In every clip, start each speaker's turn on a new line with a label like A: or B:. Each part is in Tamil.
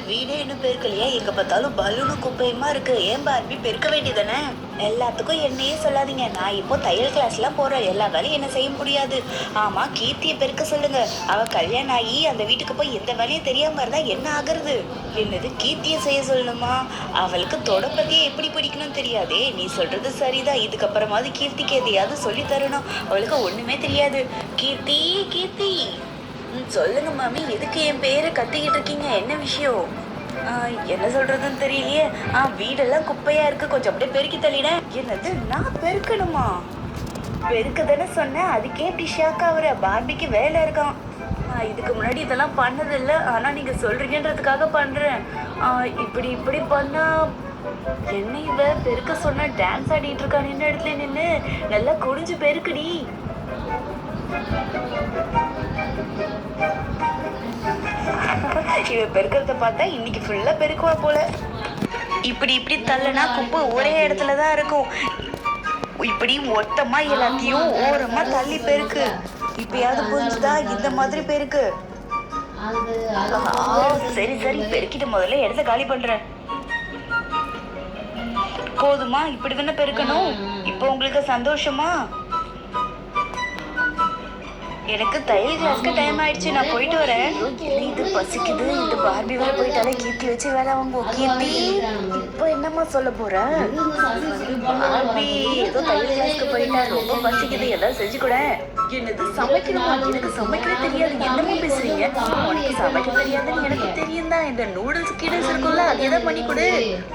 A: வீடே இன்னும் பெருக்கலையா? எங்க பார்த்தாலும் பலூனும் குப்பையுமா இருக்கு. ஏன் பார்பி பெருக்க வேண்டியதானே? எல்லாத்துக்கும் என்னையே சொல்லாதீங்க. நான் இப்போ தையல் கிளாஸ்லாம் போறேன். எல்லா வேலையும் என்ன செய்ய முடியாது. ஆமா, கீர்த்தியை பெருக்க சொல்லுங்க. அவ கல்யாணம் ஆகி அந்த வீட்டுக்கு போய் எந்த வேலையும் தெரியாம இருந்தா என்ன ஆகுறது? என்னது, கீர்த்தியை செய்ய சொல்லணுமா? அவளுக்கு தொடப்பத்தியே எப்படி பிடிக்கணும்னு தெரியாதே. நீ சொல்றது சரிதான். இதுக்கப்புறமாவது கீர்த்திக்கு எதையாவது சொல்லி தரணும். அவளுக்கு ஒண்ணுமே தெரியாது. கீர்த்தி, கீர்த்தி. சொல்லுங்க மாமி, எதுக்கு என் பேரை கத்திக்கிட்டு இருக்கீங்க? என்ன விஷயம்? என்ன சொல்றதுன்னு தெரியலையே. வீடெல்லாம் குப்பையா இருக்கு, கொஞ்சம் அப்படியே பெருக்கி தள்ளிட. என்னது, நான் பெருக்கணுமா? பெருக்க தானே சொன்னேன், அதுக்கே இப்படி ஷாக் ஆகுற? பார்பிக்கு வேலை இருக்கான். இதுக்கு முன்னாடி இதெல்லாம் பண்ணதில்லை, ஆனா நீங்க சொல்றீங்கன்றதுக்காக பண்றேன். இப்படி இப்படி பண்ணா என்ன இவ பெருக்க சொன்ன டான்ஸ் ஆடிட்டு இருக்கா நின்ன இடத்துல நின்று. நல்லா குடிஞ்சு பெருக்குடி. இவ பெருக்கிறத பார்த்தா இன்னைக்கு ஃபுல்லா பெருக்குவா போல. இப்படி இப்படி தள்ளனா குப்பை ஒரே இடத்துலதான் இருக்கும். இப்படி மொத்தமா எல்லாத்தையும் ஓரமா தள்ளி பெருக்கு. இப்பயாவது புரிஞ்சுதா? இந்த மாதிரி பெருக்கு. சரி சரி, பெருக்கிட்டு முதல்ல இடத்த காலி பண்றேன். போதுமா? இப்படிதானே பெருக்கணும்? இப்போ உங்களுக்கு சந்தோஷமா? எனக்கு தையல் கிளாஸ்க்கு டைம் ஆயிடுச்சு, நான் போயிட்டு வரேன். இது பசிக்குது. இந்த பார்பி வேலை போயிட்டாலே கீர்த்தி வச்சு வேலை வாங்குவோம். கீர்த்தி, இப்போ என்னம்மா சொல்ல போற? பார்பி ஏதோ தையல் கிளாஸ்க்கு போயிட்டா, ரொம்ப பசிக்குது, ஏதாவது செஞ்சு கூட. என்னது, சமைக்கணுமா? எனக்கு சமைக்கவே தெரியாது. என்னமோ பேசுறீங்க? உனக்கு சமைக்க தெரியாதுன்னு எனக்கு தெரியும் தான். இந்த நூடுல்ஸ் கீடுல்ஸ் இருக்கும்ல, அது எதாவது பண்ணி கொடு.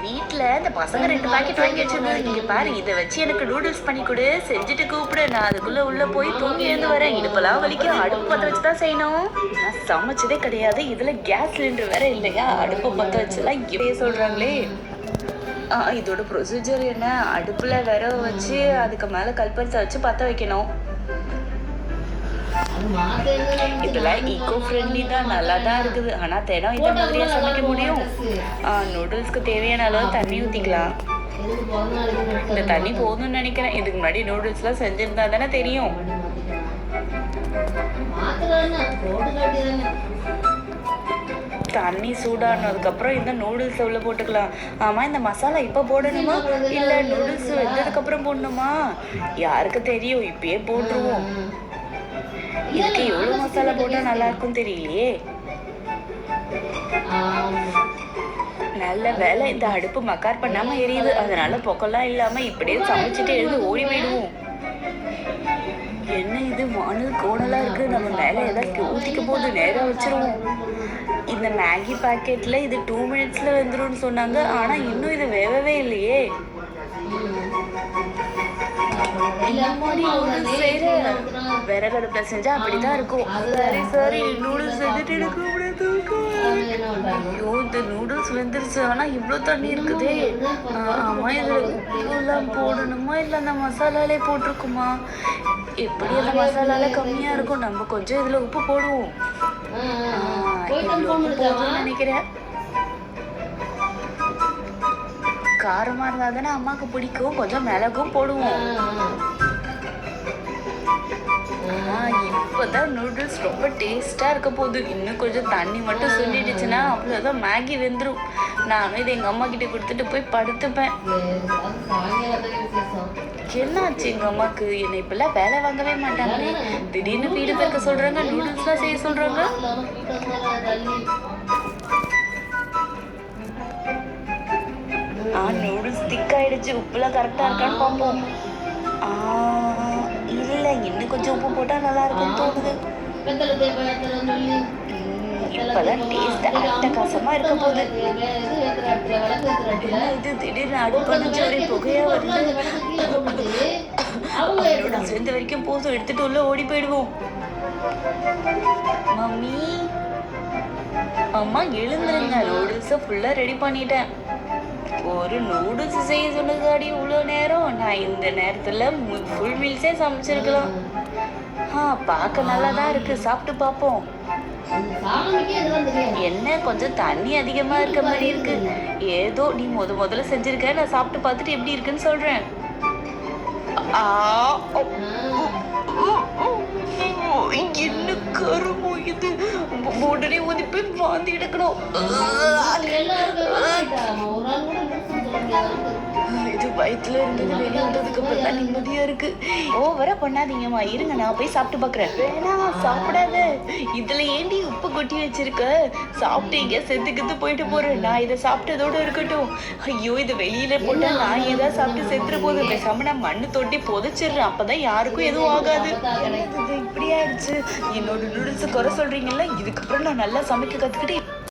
A: வீட்டுல இந்த பசங்க 2 பாக்கெட் வாங்கி வச்சிருந்தேன். நீங்க பாரு, இதை வச்சு எனக்கு நூடுல்ஸ் பண்ணி கொடு. செஞ்சுட்டு கூப்பிடு. நான் அதுக்குள்ள உள்ள போய் தூங்கி எழுந்து வரேன். இடுப்பெல்லாம் வலிக்கும். அடுப்பு பற்ற வச்சுதான் செய்யணும். நான் சமைச்சதே கிடையாது. இதுல கேஸ் சிலிண்டர் வேற இல்லையா? அடுப்பு பற்ற வச்சுலாம் இப்படியே சொல்றாங்களே. இதோட ப்ரொசீஜர் என்ன? அடுப்புல விரவ வச்சு அதுக்கு மேல கல்பரிசை வச்சு பற்ற வைக்கணும். இதெல்லாம் ஈகோ ஃப்ரெண்ட்லி தான், நல்லா தான் இருக்குது. ஆனா தினம் இந்த மாதிரியா சமைக்க முடியும்? நூடுல்ஸ்க்கு தேவையான அளவு தண்ணி ஊத்திக்கலாம். இந்த தண்ணி போதும்னு நினைக்கிறேன். இதுக்கு முன்னாடி நூடுல்ஸ்லாம் செஞ்சிருந்தா தானே தெரியும். தண்ணி சூடானதுக்கு அப்புறம் இந்த நூடுல்ஸ் உள்ள போட்டுக்கலாம். ஆமா, இந்த மசாலா இப்ப போடணுமா இல்ல நூடுல்ஸ் வெந்ததுக்கு அப்புறம் போடணுமா? யாருக்கு தெரியும்? இப்பயே போட்டுருவோம். இதுக்கு எவ்வளவு மசாலா போட்டா நல்லா இருக்கும் தெரியலையே. நல்ல வேலை, இந்த அடுப்பு மக்கார் பண்ணாம எரியுது. அதனால பொக்கெல்லாம் இல்லாம இப்படியே சமைச்சிட்டு எழுந்து ஓடி போயிடுவோம். என்ன இது, வானல் கோணலா இருக்கு. நம்ம மேல ஏதாவது ஊத்திக்க போது நேரம் வச்சிருவோம். இந்த மேகி பாக்கெட்ல இது 2 மினிட்ஸ்ல வந்துரும்னு சொன்னாங்க. ஆனா இன்னும் இது வேகவே இல்லையே. விறகு அடுப்புல செஞ்சா அப்படிதான் இருக்கும். சரி சரி, நூடுல்ஸ் செஞ்சுட்டு எனக்கு ஐயோ, இந்த நூடுல்ஸ் வெந்துருச்சு. ஆனா இவ்வளவு தண்ணி இருக்குதே. ஆமா, இதுல உப்பு எல்லாம் போடணுமா இல்ல அந்த மசாலாலே போட்டிருக்குமா? எப்படி அந்த மசாலால கம்மியா இருக்கும். நம்ம கொஞ்சம் இதுல உப்பு போடுவோம். போதும்னு நினைக்கிறேன். காரமா இருந்தா தானே அம்மாக்கு பிடிக்கும். கொஞ்சம் மிளகும் போடுவோம். இப்பதான் நூடுல்ஸ் ரொம்ப டேஸ்டா இருக்க போகுது. இன்னும் கொஞ்சம் தண்ணி மட்டும் சொல்லிடுச்சுன்னா அவ்வளவுதான், மேகி வெந்துரும். நானும் இதை எங்க அம்மா கிட்ட கொடுத்துட்டு போய் படுத்துப்பேன். என்னாச்சு எங்க அம்மாக்கு? என்னை இப்பெல்லாம் வேலை வாங்கவே மாட்டாங்களே. திடீர்னு வீடு பெருக்க சொல்றாங்க, நூடுல்ஸ் எல்லாம் செய்ய சொல்றாங்க. நூடுல்ஸ் திக்காயிடுச்சு. உப்புலாம் கரெக்டா இருக்கான்னு பார்ப்போம். இல்ல, இன்னும் கொஞ்சம் உப்பு போட்டா நல்லா இருக்கும்னு தோணுது. இப்பதான் டேஸ்ட் அட்டகாசமா இருக்க போகுது. இது திடீர்னு அடுப்பு ஒரே புகையா வருது. நூடுல்ஸ் வெந்த வரைக்கும் போதும், எடுத்துட்டு உள்ள ஓடி போயிடுவோம். மம்மி, அம்மா எழுந்துருங்க. நூடுல்ஸை ஃபுல்லா ரெடி பண்ணிட்டேன். ஒரு நூடுல்ஸ் செய்ய சொன்னதாடி இவ்வளோ நேரம்? நான் இந்த நேரத்துல ஃபுல் மீல்ஸே சமைச்சிருக்கலாம். பார்க்க நல்லா தான் இருக்கு. சாப்பிட்டு பார்ப்போம். என்ன கொஞ்சம் தண்ணி அதிகமா இருக்க மாதிரி இருக்கு. ஏதோ நீ முதல்ல செஞ்சிருக்க. நான் சாப்பிட்டு பார்த்துட்டு எப்படி இருக்குன்னு சொல்றேன். என்ன கருமோ இது? உடனே ஒதுப்பி வாந்தி எடுக்கணும். இது வயித்துல இருந்தது வெளியே வந்ததுக்கு அப்புறம் தான் நிம்மதியா இருக்கு. ஓவரா பண்ணாதீங்கம்மா, இருங்க நான் போய் சாப்பிட்டு பாக்குறேன். வேணாம் சாப்பிடாத. இதுல ஏண்டி உப்பு கொட்டி வச்சிருக்க? சாப்பிட்டீங்க செத்துக்கிட்டு போயிட்டு போறேன். நான் இதை சாப்பிட்டதோட இருக்கட்டும். ஐயோ இது வெளியில போட்டா நான் ஏதாவது சாப்பிட்டு செத்துற போது. பேசாம நான் மண்ணு தொட்டி புதைச்சிடுறேன். அப்பதான் யாருக்கும் எதுவும் ஆகாது. என்னது இது இப்படி ஆயிடுச்சு? என்னோட நூடுல்ஸ் குறை சொல்றீங்கல்ல, இதுக்கப்புறம் நான் நல்லா சமைக்க கத்துக்கிட்டு